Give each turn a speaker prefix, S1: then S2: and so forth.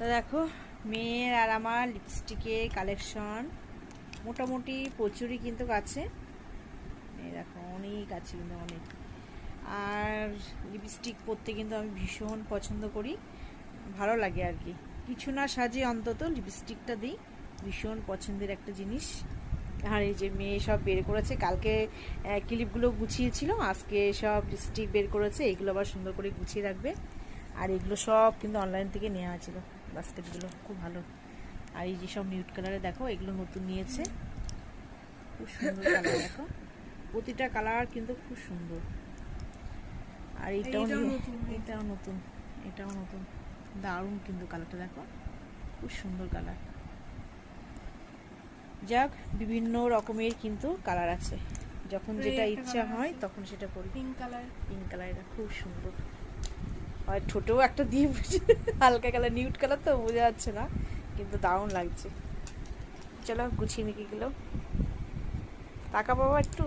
S1: তো দেখো মেয়ের আর আমার লিপস্টিকের কালেকশন মোটামুটি প্রচুরই কিন্তু আছে। এই দেখো অনেক আছে কিন্তু অনেক। আর লিপস্টিক পরতে কিন্তু আমি ভীষণ পছন্দ করি, ভালো লাগে আর কি। কিছু না সাজিয়ে অন্তত লিপস্টিকটা দিই, ভীষণ পছন্দের একটা জিনিস। আর এই যে মেয়ে সব বের করেছে, কালকে ক্লিপগুলো গুছিয়েছিল, আজকে সব লিপস্টিক বের করেছে, এইগুলো আবার সুন্দর করে গুছিয়ে রাখবে। আর এগুলো সব কিন্তু অনলাইন থেকে নেওয়া ছিল, বাস্কেটগুলো খুব ভালো। আর এই যে সব নিউড কালারে দেখো, এগুলো নতুন নিয়েছে, খুব সুন্দর কালার দেখো, প্রতিটা কালার কিন্তু খুব সুন্দর। আর এটাও এটাও নতুন, এটাও নতুন, দারুণ কিন্তু কালারটা দেখো, খুব সুন্দর কালার। যাক, বিভিন্ন রকমের কিন্তু কালার আছে, যখন যেটা ইচ্ছা হয় তখন সেটা পরি। পিঙ্ক কালার এটা খুব সুন্দর, আর ঠোঁটেও একটা দিয়ে হালকা কালার, নিউড কালার তো বোঝা যাচ্ছে না, কিন্তু দারুণ লাগছে। চলো গুছিয়ে নিয়ে গেলো, টাকা পাবো একটু।